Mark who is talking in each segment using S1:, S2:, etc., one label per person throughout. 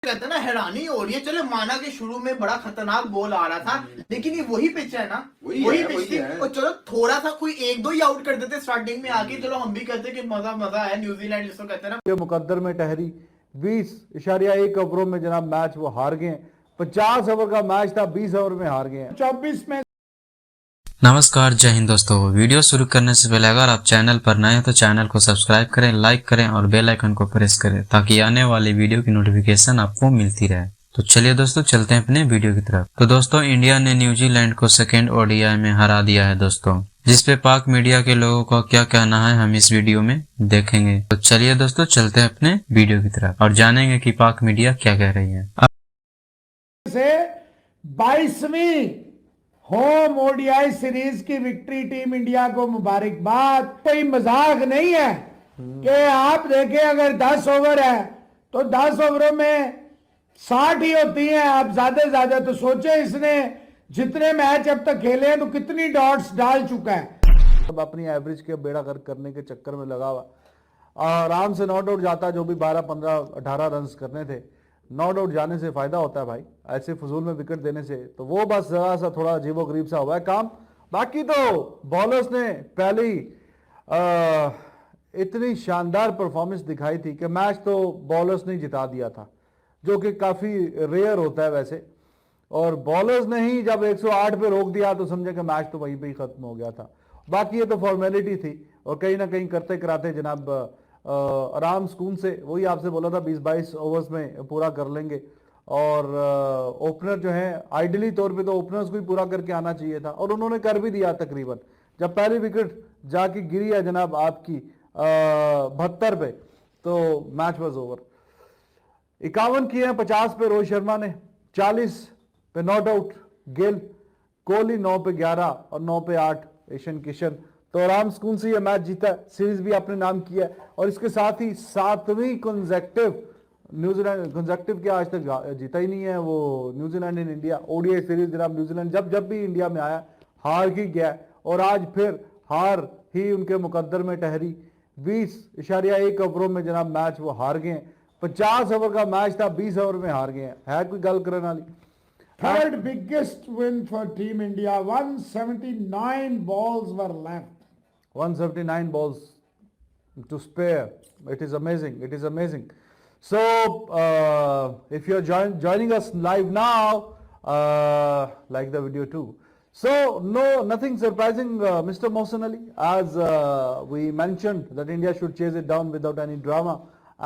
S1: कहते हैं ना, हैरानी हो रही है। चलो माना कि शुरू में बड़ा खतरनाक बॉल आ रहा था, लेकिन ये वही पिच है ना, वही पिच थी। और चलो थोड़ा सा कोई एक दो ही आउट कर देते स्टार्टिंग में आके, चलो हम भी कहते कि मजा मजा है। न्यूजीलैंड जिसको कहते हैं ना,
S2: के मुकद्दर में ठहरी 20.1 ओवरों में जनाब मैच वो हार गए। 50 ओवर का मैच था, 20 ओवर में हार गए। 24 में
S3: नमस्कार, जय हिंद दोस्तों। वीडियो शुरू करने से पहले अगर आप चैनल पर नए हैं तो चैनल को सब्सक्राइब करें, लाइक करें और बेल आइकन को प्रेस करें ताकि आने वाली वीडियो की नोटिफिकेशन आपको मिलती रहे। तो चलिए दोस्तों, चलते हैं अपने वीडियो की तरफ। तो दोस्तों, इंडिया ने न्यूजीलैंड को सेकेंड ओडीआई में हरा दिया है दोस्तों, जिस पे पाक मीडिया के लोगों का क्या कहना है हम इस वीडियो में देखेंगे। तो चलिए दोस्तों, चलते हैं अपने वीडियो की तरफ और जानेंगे कि पाक मीडिया क्या कह रही है।
S2: से 22वीं होम ओडीआई सीरीज की विक्ट्री टीम इंडिया को मुबारकबाद। कोई मजाक नहीं है कि आप देखें, अगर 10 ओवर है तो 10 ओवरों में 60 ही होती हैं। आप ज्यादा से ज्यादा तो सोचे, इसने जितने मैच अब तक खेले हैं तो कितनी डॉट्स डाल चुका है। अब अपनी एवरेज के बेड़ा गर्क करने के चक्कर में लगा हुआ, आराम से नॉट आउट जाता, जो भी 12, 15, 18 रन करने थे। नॉट आउट जाने से फायदा होता है भाई, ऐसे फजूल में विकेट देने से। तो वो बस जरा सा थोड़ा अजीबो गरीब सा हुआ है काम। बाकी तो बॉलर्स ने पहले ही इतनी शानदार परफॉर्मेंस दिखाई थी कि मैच तो बॉलर्स ने जिता दिया था, जो कि काफी रेयर होता है वैसे। और बॉलर्स ने ही जब 108 पे रोक दिया तो समझे कि मैच तो वहीं पे ही खत्म हो गया था। बाकी ये तो फॉर्मेलिटी थी, और कहीं ना कहीं करते कराते जनाब आराम सुकून से, वही आपसे बोला था 20-22 ओवर्स में पूरा कर लेंगे। और ओपनर जो है, आइडियली तौर पे तो ओपनर्स को ही पूरा करके आना चाहिए था, और उन्होंने कर भी दिया तकरीबन। जब पहली विकेट जाके गिरी है जनाब आपकी 72 पे, तो मैच वाज ओवर। 51 किए हैं 50 पे रोहित शर्मा ने, 40 पे नॉट आउट गिल, कोहली 9 पे 11 और 9 पे 8 ईशान किशन। तो आराम सुकून से ये मैच जीता, सीरीज भी अपने नाम किया है। और इसके साथ ही 7वीं कंसेक्टिव, न्यूजीलैंड कंसेक्टिव क्या आज तक जीता ही नहीं है वो New Zealand in India ODI series. जनाब न्यूजीलैंड जब भी इंडिया में आया हार ही गया, और आज फिर हार ही उनके मुकद्दर में ठहरी। 20.1 ओवरों में जनाब मैच वो हार गए। 50 ओवर का मैच था, 20 ओवर में हार गए। है कोई गल करने वाली। Third biggest win for Team India. 179 balls were left. 179 balls to spare. It is amazing. It is amazing. So, if you're joining us live now, like the video too. So, nothing surprising, Mr. Mohsen Ali, as we mentioned that India should chase it down without any drama.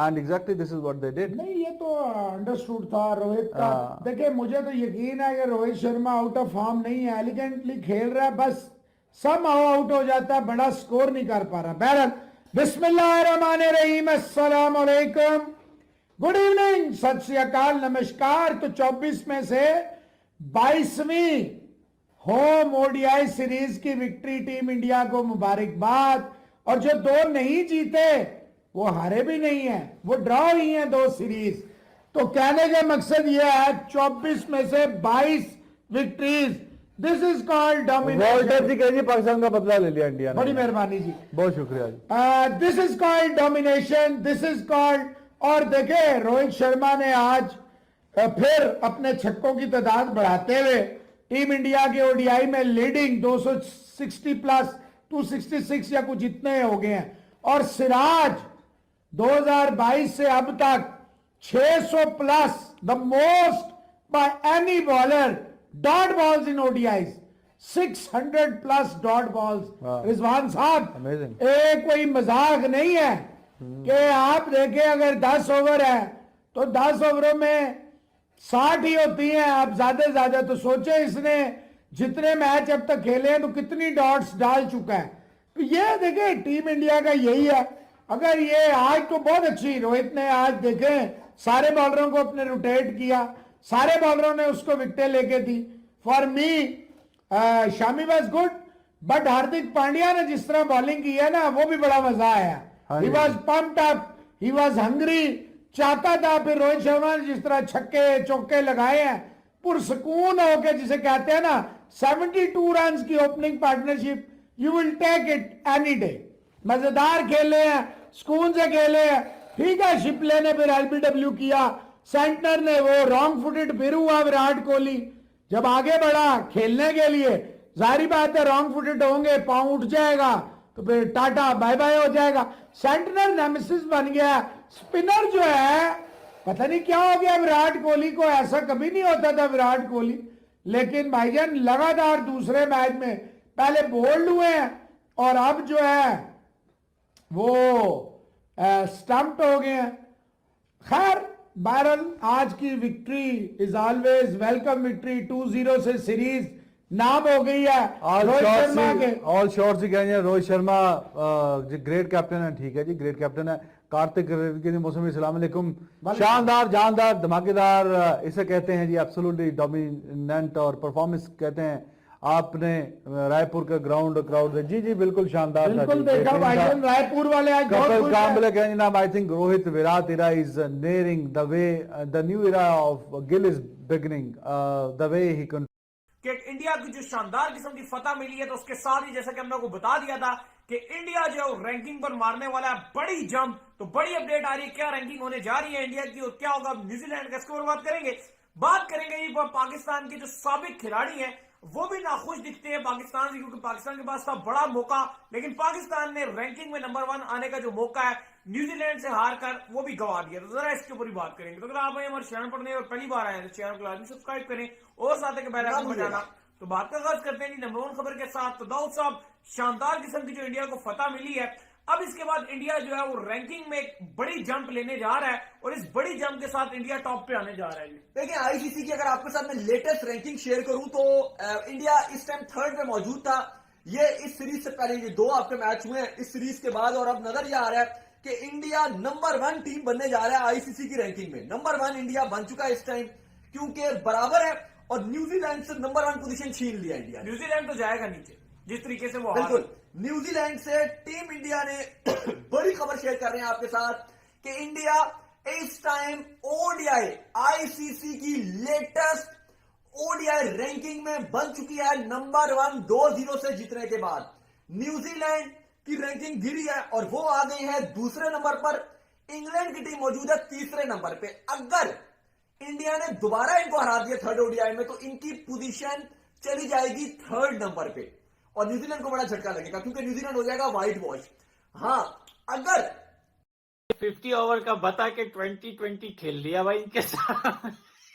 S2: And exactly this is what they did.
S4: नहीं, ये तो understood था रोहित का। देखिए, मुझे तो यकीन है कि Rohit Sharma out of form नहीं है, एलिगेंटली खेल रहा है, बस सम आउट हो जाता है, बड़ा स्कोर नहीं कर पा रहा। बहरहाल, बिस्मिल्लाहिर्रहमानिर्रहीम, अस्सलाम वालेकुम, गुड इवनिंग, सत श्री अकाल, नमस्कार। तो 24 में से 22वीं होम ओडीआई सीरीज की विक्ट्री टीम इंडिया को मुबारकबाद। और जो 2 नहीं जीते वो हारे भी नहीं है, वो ड्रॉ ही है 2 सीरीज। तो कहने का मकसद ये है, 24 में से 22 victories, this is called domination.
S2: जी कहिए, पाकिस्तान का बदला ले लिया इंडिया ने।
S4: बड़ी मेहरबानी जी,
S2: बहुत शुक्रिया जी।
S4: This is called domination, this is called. और देखे, रोहित शर्मा ने आज फिर अपने छक्कों की तादाद बढ़ाते हुए टीम इंडिया के ओडीआई में लीडिंग 260 प्लस 266 या कुछ इतने हो गए हैं। और सिराज 2022 से अब तक 600 plus, the most by any bowler, dot balls in ODI, 600 plus dot balls. Rizwan साहब, एक कोई मजाक नहीं है कि आप देखें, अगर 10 ओवर है तो 10 ओवरों में 60 ही होती हैं। आप ज्यादा से ज्यादा तो सोचे, इसने जितने मैच अब तक खेले हैं तो कितनी डॉट्स डाल चुका है। तो ये देखें, टीम इंडिया का यही है। अगर ये आज तो बहुत अच्छी, रोहित ने आज देखें सारे बॉलरों को अपने रोटेट किया, सारे बॉलरों ने उसको विकेटें लेके दी। For me Shami was good, but Hardik Pandya ने जिस तरह बॉलिंग की है ना, वो भी बड़ा मजा आया। He was pumped up, he was hungry, चाहता था। फिर रोहित शर्मा ने जिस तरह छक्के चौके लगाए हैं, पुरसकून होके, जिसे कहते हैं ना 72 रन की opening partnership, you will take it any day. मजेदार खेले हैं, सुकून से खेले हैं। ठीक है, शिपले ने फिर एलबीडब्ल्यू किया, सेंटनर ने वो रॉन्ग फुटेड फिर हुआ विराट कोहली जब आगे बढ़ा खेलने के लिए, जाहिर बात है रॉन्ग फुटेड होंगे, पांव उठ जाएगा तो फिर टाटा बाय बाय हो जाएगा। सेंटनर नेमेसिस बन गया। स्पिनर जो है पता नहीं क्या हो गया विराट कोहली को, ऐसा कभी नहीं होता था विराट कोहली, लेकिन भाईजान लगातार दूसरे मैच में पहले बोल्ड हुए हैं और अब जो है वो स्टंप्ड हो गए हैं। खैर बहरहाल आज की victory is always welcome victory. 2-0 से सीरीज नाम हो गई है रोहित शर्मा के।
S2: ऑल शॉर्ट से कहेंगे रोहित शर्मा ग्रेट कैप्टन है, ठीक है जी, ग्रेट कैप्टन है। कार्तिक मौसमी अस्सलाम वालेकुम। शानदार, जानदार, धमाकेदार इसे कहते हैं जी, एब्सोल्युटली डोमिनेंट और परफॉर्मेंस कहते हैं आपने रायपुर का ग्राउंड क्राउड। जी जी बिल्कुल शानदार,
S4: बिल्कुल देखा भाईजान रायपुर वाले आज बहुत खुश हैं।
S2: I think Rohit Virat era is nearing the way the new era of Gill is beginning, the way he can
S5: कि इंडिया की जो शानदार किस्म की फतह मिली है, तो उसके साथ ही जैसा कि हमने को बता दिया था कि इंडिया जो रैंकिंग पर मारने वाला है बड़ी जंप। तो बड़ी अपडेट आ रही है, क्या रैंकिंग होने जा रही है इंडिया की और क्या होगा न्यूजीलैंड का स्कोर। बात करेंगे पाकिस्तान के जो साबिक खिलाड़ी हैं वो भी नाखुश दिखते हैं पाकिस्तान से, क्योंकि पाकिस्तान के पास था बड़ा मौका, लेकिन पाकिस्तान ने रैंकिंग में नंबर 1 आने का जो मौका है न्यूजीलैंड से हार कर वो भी गंवा दिया। तो जरा इसके ऊपर ही बात करेंगे। तो अगर आप हमारे चैनल पर नए और पहली बार आए हैं तो चैनल को लाजमी सब्सक्राइब करें और साथ ही बेल आइकन बजाना। तो बात का आगाज करते हैं नंबर 1 खबर के साथ। तो दाऊद साहब, शानदार किस्म की जो इंडिया को फतह मिली है, अब इसके बाद इंडिया जो है वो रैंकिंग में एक बड़ी जंप लेने जा रहा है और इस बड़ी जंप के साथ इंडिया टॉप पे आने जा रहा है।
S6: देखिए आईसीसी की अगर आपके साथ मैं लेटेस्ट रैंकिंग शेयर करूं तो इंडिया इस टाइम 3rd पे मौजूद था। ये इस सीरीज से पहले ये 2 आपके मैच हुए हैं इस सीरीज के बाद, और अब नजर ये आ रहा है कि इंडिया नंबर 1 टीम बनने जा रहा है आईसीसी की रैंकिंग में। नंबर 1 इंडिया बन चुका है इस टाइम, क्योंकि बराबर है और न्यूजीलैंड से नंबर 1 पोजीशन छीन लिया इंडिया।
S5: न्यूजीलैंड तो जाएगा नीचे जिस तरीके से वो
S6: बिल्कुल। न्यूजीलैंड से टीम इंडिया ने बड़ी खबर शेयर कर रहे हैं आपके साथ कि इंडिया इस टाइम ओडीआई आईसीसी की लेटेस्ट ओडीआई रैंकिंग में बन चुकी है नंबर 1 2-0 से जीतने के बाद। न्यूजीलैंड की रैंकिंग गिरी है और वो आ गई है दूसरे नंबर पर। इंग्लैंड की टीम मौजूद है तीसरे नंबर पे। अगर इंडिया ने दोबारा इनको हरा दिया 3rd ओडीआई में तो इनकी पोजीशन चली जाएगी 3rd नंबर पे और न्यूजीलैंड को बड़ा झटका लगेगा, क्योंकि न्यूजीलैंड हो जाएगा व्हाइट वॉश। हाँ, अगर
S5: 50 ओवर का बता के 2020 खेल लिया भाई इनके साथ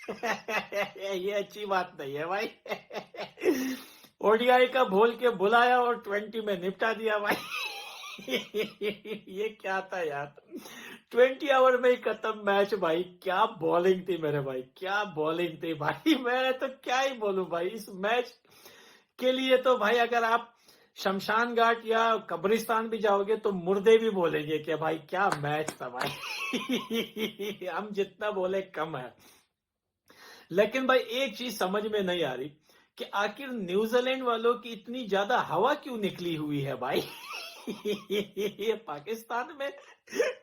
S5: ये अच्छी बात नहीं है भाई ओडीआई का बोल के बुलाया और 20 में निपटा दिया भाई ये क्या था यार, 20 ओवर में ही खत्म मैच भाई। क्या बॉलिंग थी मेरे भाई, क्या बॉलिंग थी भाई। मैं तो क्या ही बोलूं भाई, इस मैच के लिए तो भाई अगर आप शमशान घाट या कब्रिस्तान भी जाओगे तो मुर्दे भी बोलेंगे कि भाई क्या मैच था भाई हम जितना बोले कम है। लेकिन भाई एक चीज समझ में नहीं आ रही कि आखिर न्यूजीलैंड वालों की इतनी ज्यादा हवा क्यों निकली हुई है भाई पाकिस्तान में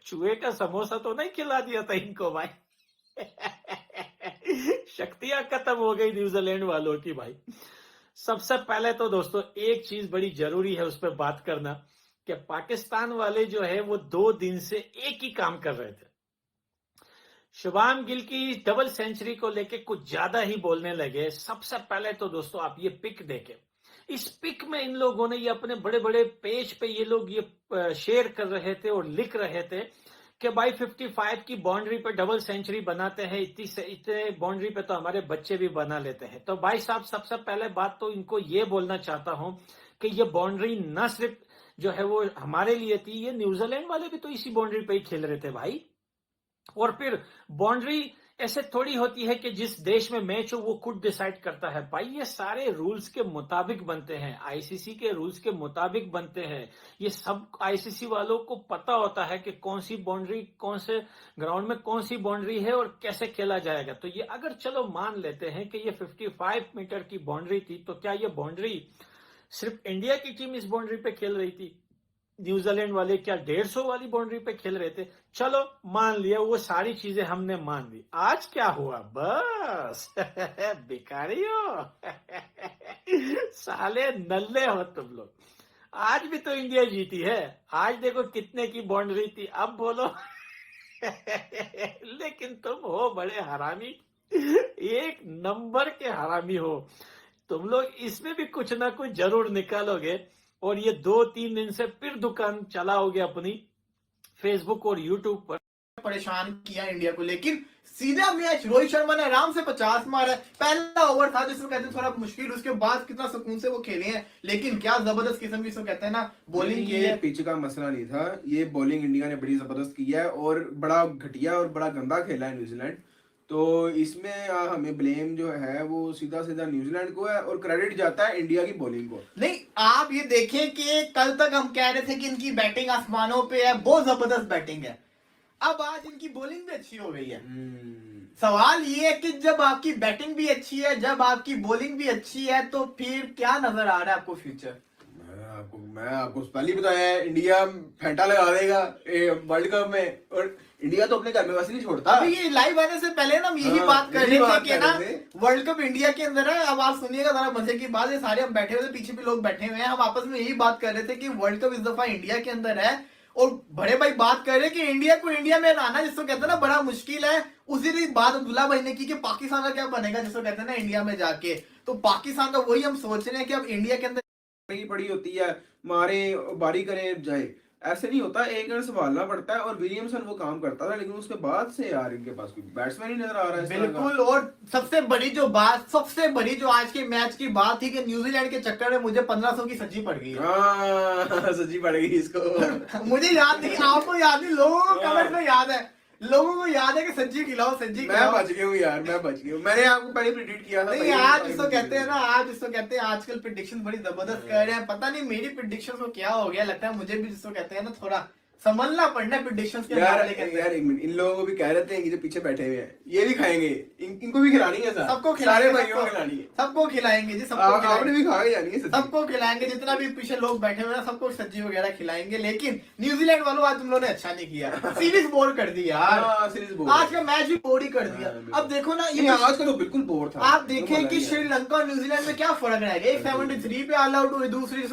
S5: चूहे का समोसा तो नहीं खिला दिया था इनको भाई शक्तियां खत्म हो गई न्यूजीलैंड वालों की भाई। सबसे पहले तो दोस्तों एक चीज बड़ी जरूरी है उस पर बात करना कि पाकिस्तान वाले जो है वो 2 दिन से एक ही काम कर रहे थे। शुभम गिल की डबल सेंचुरी को लेके कुछ ज्यादा ही बोलने लगे। सबसे पहले तो दोस्तों आप ये पिक देखें, इस पिक में इन लोगों ने ये अपने बड़े बड़े पेज पे ये लोग ये शेयर कर रहे थे और लिख रहे थे कि भाई 55 की बाउंड्री पे डबल सेंचुरी बनाते हैं, इतने बाउंड्री पे तो हमारे बच्चे भी बना लेते हैं। तो भाई साहब सबसे पहले बात तो इनको ये बोलना चाहता हूं कि ये बाउंड्री न सिर्फ जो है वो हमारे लिए थी, ये न्यूजीलैंड वाले भी तो इसी बाउंड्री पे ही खेल रहे थे भाई। और फिर बाउंड्री ऐसे थोड़ी होती है कि जिस देश में मैच हो वो खुद डिसाइड करता है भाई, ये सारे रूल्स के मुताबिक बनते हैं, आईसीसी के रूल्स के मुताबिक बनते हैं। ये सब आईसीसी वालों को पता होता है कि कौन सी बाउंड्री कौन से ग्राउंड में कौन सी बाउंड्री है और कैसे खेला जाएगा। तो ये अगर चलो मान लेते हैं कि ये 55 मीटर की बाउंड्री थी, तो क्या ये बाउंड्री सिर्फ इंडिया की टीम इस बाउंड्री पे खेल रही थी, न्यूजीलैंड वाले क्या 150 वाली बाउंड्री पे खेल रहे थे? चलो मान लिया, वो सारी चीजें हमने मान ली। आज क्या हुआ बस भिखारी हो साले नल्ले हो तुम लोग। आज भी तो इंडिया जीती है, आज देखो कितने की बाउंड्री थी, अब बोलो लेकिन तुम हो बड़े हरामी, एक नंबर के हरामी हो तुम लोग। इसमें भी कुछ ना कुछ जरूर निकालोगे और ये 2-3 दिन से फिर दुकान चलाओगे अपनी फेसबुक और यूट्यूब पर।
S1: परेशान किया इंडिया को, लेकिन सीधा मैच रोहित शर्मा ने आराम से 50 मारा। पहला ओवर था जिसको कहते हैं थोड़ा मुश्किल, उसके बाद कितना सुकून से वो खेले हैं, लेकिन क्या जबरदस्त किस्म की इसको कहते हैं ना बॉलिंग की
S7: ये पिच का मसला नहीं था, ये बॉलिंग इंडिया ने बड़ी जबरदस्त की है और बड़ा घटिया और बड़ा गंदा खेला है न्यूजीलैंड। तो इसमें हमें ब्लेम जो है वो सीधा सीधा न्यूजीलैंड को है और क्रेडिट जाता है इंडिया की बॉलिंग को।
S1: नहीं, आप ये देखें कि कल तक हम कह रहे थे कि इनकी बैटिंग आसमानों पे है, बहुत जबरदस्त बैटिंग है, अब आज इनकी बॉलिंग भी अच्छी हो गई है। सवाल ये है कि जब आपकी बैटिंग भी अच्छी है, जब आपकी बॉलिंग भी अच्छी है, तो फिर क्या नजर आ रहा है आपको फ्यूचर?
S7: मैं आपको पहले ही बताया है, इंडिया फेंटा लगा देगा वर्ल्ड कप में, और इंडिया तो अपने घर में वैसे नहीं छोड़ता।
S1: अभी ये लाइव आने से पहले ना हम यही बात कर रहे थे कि ना वर्ल्ड कप इंडिया के अंदर है। अब आप सुनिएगा जरा मजे की बात, ये सारे हम बैठे हुए थे, पीछे भी लोग बैठे हुए हैं, हम आपस में यही बात कर रहे थे कि वर्ल्ड कप इस दफा इंडिया के अंदर है। और बड़े भाई बात कर रहे कि इंडिया को इंडिया में लाना जिसको कहते हैं ना बड़ा मुश्किल है। उसी भी बात अब्दुल्ला भाई ने की कि पाकिस्तान का क्या बनेगा जिसको कहते हैं ना इंडिया में जाके, तो पाकिस्तान का वही हम सोच रहे हैं कि अब इंडिया के अंदर
S7: पड़ी होती है, मारे बारी करे जाए, ऐसे नहीं होता, एक रन संभालना पड़ता है। और विलियमसन वो काम करता था, लेकिन उसके बाद से यार इनके पास कोई बैट्समैन ही नजर आ रहा है।
S1: बिल्कुल। और सबसे बड़ी जो बात, सबसे बड़ी जो आज के मैच की बात थी कि न्यूजीलैंड के चक्कर में मुझे 1500 की सज्जी पड़ गई।
S7: सच्ची पड़ गई इसको।
S1: मुझे याद नहीं, आपको याद नहीं, लोगों को कमेंट में याद है, लोगों को याद है कि सज्जी खिलाओ, सज्जी
S7: मैं बच गया हूँ यार, मैं बच गया हूँ। मैंने आपको पहले प्रेडिक्ट किया था।
S1: नहीं, आज इसको कहते हैं ना, आज इसको कहते हैं आजकल प्रेडिक्शन बड़ी जबरदस्त कर रहे हैं। पता नहीं मेरी प्रेडिक्शन को क्या हो गया, लगता है मुझे भी जिसको कहते हैं ना थोड़ा संभलना पड़ना है प्रेडिक्शंस के
S7: यार।
S1: मामले
S7: यार एक मिनट, इन लोगों को भी कह रहे थे कि जो पीछे बैठे हुए हैं ये भी खाएंगे, इनको भी खिलानी है सर,
S1: सबको
S7: सारे
S1: खिलाएंगे,
S7: भाइयों को खिलानी है,
S1: सबको खिलाएंगे जी, सबको
S7: आपने भी खा के जानी है,
S1: सबको खिलाएंगे, जितना भी पीछे लोग बैठे हुए हैं सबको सब्जी वगैरह खिलाएंगे। लेकिन न्यूजीलैंड वालों आज तुम लोगों ने अच्छा नहीं किया, सीरीज बोर कर दी यार,
S7: सीरीज बोर,
S1: आज का मैच भी बोर ही कर दिया। अब देखो ना, ये
S7: आज का तो बिल्कुल बोर था।
S1: आप देखें कि श्रीलंका और न्यूजीलैंड में क्या फर्क रह गया, 73 पे ऑल आउट हुए, दूसरी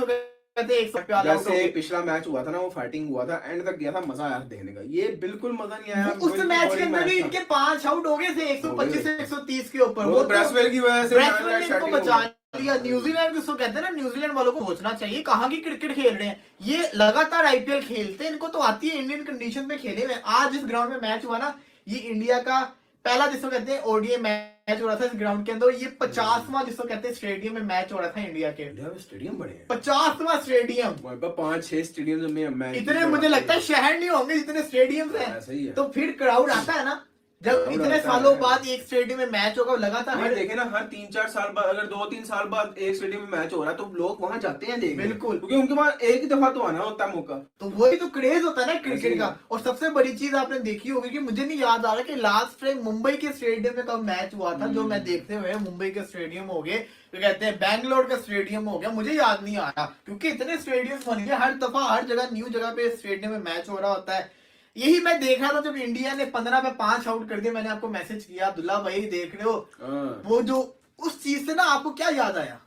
S1: कहते 100 पे ऑल आउट हो गए।
S7: पिछला मैच हुआ था ना, वो फाइटिंग हुआ था, एंड तक गया था, मजा आया देखने का। ये बिल्कुल मजा नहीं आया।
S1: उस मैच के अंदर भी इनके 5 आउट हो गए थे 125 से 130 के ऊपर,
S7: वो ब्रेसवेल की वजह से
S1: ब्रेसवेल ने इनको बचा लिया। न्यूजीलैंड किसको कहते हैं ना, न्यूजीलैंड वालों को सोचना चाहिए कहाँ की क्रिकेट खेल रहे हैं, ये लगातार आईपीएल खेलते हैं, इनको तो आती है इंडियन कंडीशन में खेले हुए। आज इस ग्राउंड में मैच हुआ ना, ये इंडिया का पहला जिसको कहते हैं ओडीआई मैच हो रहा था इस ग्राउंड के अंदर, ये 50वां जिसको कहते हैं स्टेडियम में मैच हो रहा था इंडिया के।
S7: स्टेडियम बड़े हैं,
S1: 50वां स्टेडियम,
S7: 5-6 स्टेडियम में मैच,
S1: इतने मुझे लगता है शहर नहीं होंगे जितने स्टेडियम हैं, तो फिर क्राउड आता है ना, जब इतने सालों बाद एक स्टेडियम में मैच होगा लगातार।
S7: हर देखे ना, हर 3-4 साल बाद, अगर 2-3 साल बाद एक स्टेडियम में मैच हो रहा है तो लोग वहां जाते हैं देखने,
S1: बिल्कुल,
S7: क्योंकि उनके पास एक ही दफा तो आना होता है मौका,
S1: तो वही तो क्रेज होता है ना क्रिकेट का। और सबसे बड़ी चीज आपने देखी होगी कि मुझे नहीं याद आ रहा कि लास्ट टाइम मुंबई के स्टेडियम में कब मैच हुआ था, जो मैं देखते हुए मुंबई के स्टेडियम हो गए, तो कहते हैं बैंगलोर का स्टेडियम हो गया, मुझे याद नहीं आ रहा, क्योंकि इतने स्टेडियम बन गए, हर दफा हर जगह न्यू जगह पे स्टेडियम में मैच हो रहा होता है। यही मैं देख रहा था जब इंडिया ने 15 पे 5 आउट कर दिया, मैंने आपको मैसेज किया, अब्दुल्ला भाई देख रहे हो वो जो उस चीज से ना आपको क्या याद आया?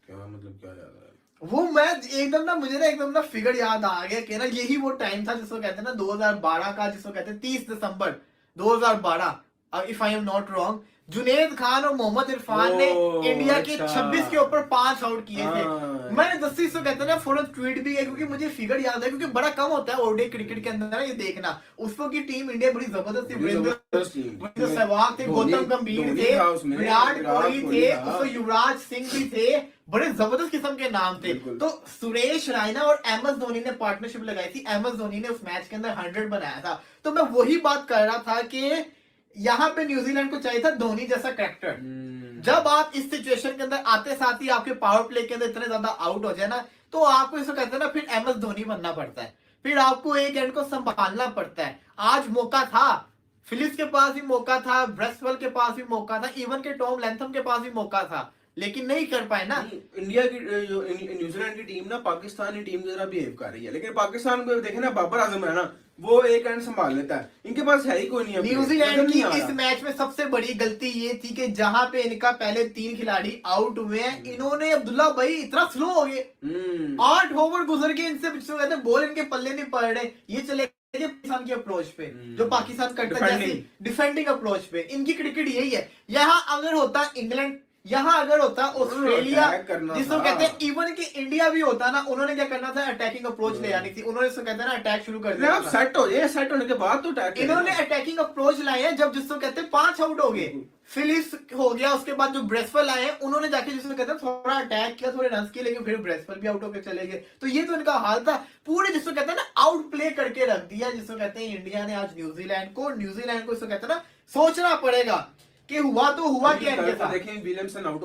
S7: क्या मतलब क्या याद आया?
S1: वो मैच एकदम ना फिगर याद आ गया कि ना यही वो टाइम था जिसको कहते हैं ना 2012 का, जिसको कहते हैं 30 दिसंबर 2012, if I am not wrong, Junaid Khan और मोहम्मद इरफान ने इंडिया के 26 के ऊपर 5 आउट किए थे। मैंने 10 से कहते हैं ना फौरन ट्वीट भी किया, क्योंकि मुझे फिगर याद है, क्योंकि बड़ा कम होता है ओडीआई क्रिकेट के अंदर ना ये देखना। उसको की टीम इंडिया बड़ी जबरदस्त थी, वीरेंद्र सहवाग थे, गौतम गंभीर थे, विराट कोहली थे, उसको युवराज सिंह भी थे, बड़े जबरदस्त किस्म के नाम थे। तो सुरेश रायना और एम एस धोनी ने पार्टनरशिप लगाई थी, एम एस धोनी ने उस मैच के अंदर 100 बनाया था। तो मैं वही बात कर रहा था कि यहाँ पे न्यूजीलैंड को चाहिए था धोनी जैसा कैरेक्टर। जब आप इस सिचुएशन के अंदर आते साथ ही आपके पावर प्ले के अंदर इतने ज्यादा आउट हो जाए ना, तो आपको इसको कहते हैं ना फिर एम एस धोनी बनना पड़ता है, फिर आपको एक एंड को संभालना पड़ता है। आज मौका था, फिलिप्स के पास भी मौका था, ब्रेसवेल के पास भी मौका था, इवन के टॉम लैंथम के पास भी मौका था, लेकिन नहीं कर पाए ना।
S7: इंडिया की न्यूजीलैंड की टीम ना पाकिस्तानी टीम की तरह बिहेव कर रही है, लेकिन पाकिस्तान को देखे ना, बाबर आजम है ना, वो एक एंड संभाल लेता है, इनके पास है ही कोई नहीं।
S1: न्यूजीलैंड की इस मैच में सबसे बड़ी गलती ये थी कि जहां पे इनका पहले 3 खिलाड़ी आउट हुए हैं, इन्होंने अब्दुल्ला भाई इतना स्लो हो गए, 8 ओवर गुजर के इनसे कहते बॉल इनके पल्ले नहीं पड़ रहे, ये चले पाकिस्तान की अप्रोच पे, जो पाकिस्तान करता है जैसे डिफेंडिंग अप्रोच पे, इनकी क्रिकेट यही है। यहाँ अगर होता इंग्लैंड, यहाँ अगर होता ऑस्ट्रेलिया, जिसको कहते हैं इवन कि इंडिया भी होता ना, उन्होंने क्या करना था, अटैकिंग अप्रोच ले आनी थी। उन्होंने इसको कहते हैं ना अटैक शुरू कर दिया।
S7: सेट हो जाए, सेट होने के बाद तो अटैक।
S1: इन्होंने अटैकिंग अप्रोच लाए हैं, जब जिसको कहते हैं 5 आउट हो गए, फिलिप्स हो गया, उसके बाद जो ब्रेसवेल आए हैं उन्होंने जाके जिसको कहते हैं थोड़ा अटैक किया, थोड़े रन किए, लेकिन फिर ब्रेसवेल भी आउट होकर चले गए। तो ये तो इनका हाल था पूरे, जिसको कहते हैं ना आउट प्ले करके रख दिया। जिसको कहते हैं इंडिया ने आज न्यूजीलैंड को इसको कहते हैं ना सोचना पड़ेगा कि हुआ तो हुआ क्या इनके साथ।
S7: देखिए विलियमसन आउट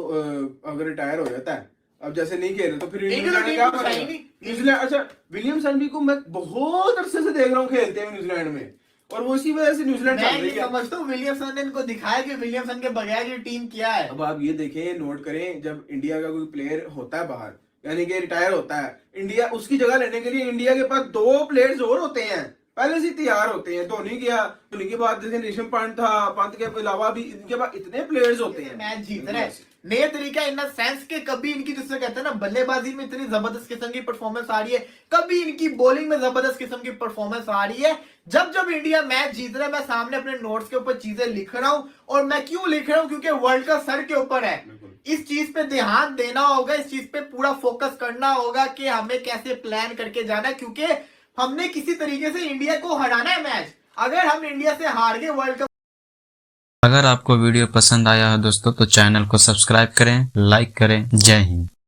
S7: अगर रिटायर हो जाता है, अब जैसे नहीं खेल रहे तो फिर
S1: न्यूजीलैंड
S7: क्या करेगा? न्यूजीलैंड, अच्छा विलियमसन भी को मैं बहुत अरसे से देख रहा हूँ खेलते हैं न्यूजीलैंड में, और वो इसी वजह से न्यूजीलैंड चल रही है।
S1: समझता हूँ विलियमसन ने इनको दिखाया कि विलियमसन के बगैर ये टीम क्या है।
S7: अब आप ये देखें, नोट करें, जब इंडिया का कोई प्लेयर होता है बाहर, यानी कि रिटायर होता है, इंडिया उसकी जगह लेने के लिए इंडिया के पास 2 प्लेयर्स और होते हैं, पहले से तैयार होते हैं। धोनी गया, धोनी के बाद जैसे ऋषभ पंत था, पंत के अलावा भी इनके पास इतने प्लेयर्स होते हैं।
S1: मैच जीत रहे हैं नए तरीका, इन सेंस के कभी इनकी जिससे कहते हैं ना बल्लेबाजी में इतनी जबरदस्त किस्म की परफॉर्मेंस आ रही है, कभी इनकी बॉलिंग में जबरदस्त किस्म की परफॉर्मेंस आ रही है। जब जब इंडिया मैच जीत रहा है, मैं सामने अपने नोट्स के ऊपर चीजें लिख रहा हूं, और मैं क्यों लिख रहा हूं, क्योंकि वर्ल्ड का सर के ऊपर है। इस चीज पे ध्यान देना होगा, इस चीज पे पूरा फोकस करना होगा कि हमें कैसे प्लान करके जाना है, क्योंकि हमने किसी तरीके से इंडिया को हराना है मैच। अगर हम इंडिया से हार गए वर्ल्ड कप।
S3: अगर आपको वीडियो पसंद आया है दोस्तों तो चैनल को सब्सक्राइब करें, लाइक करें। जय हिंद।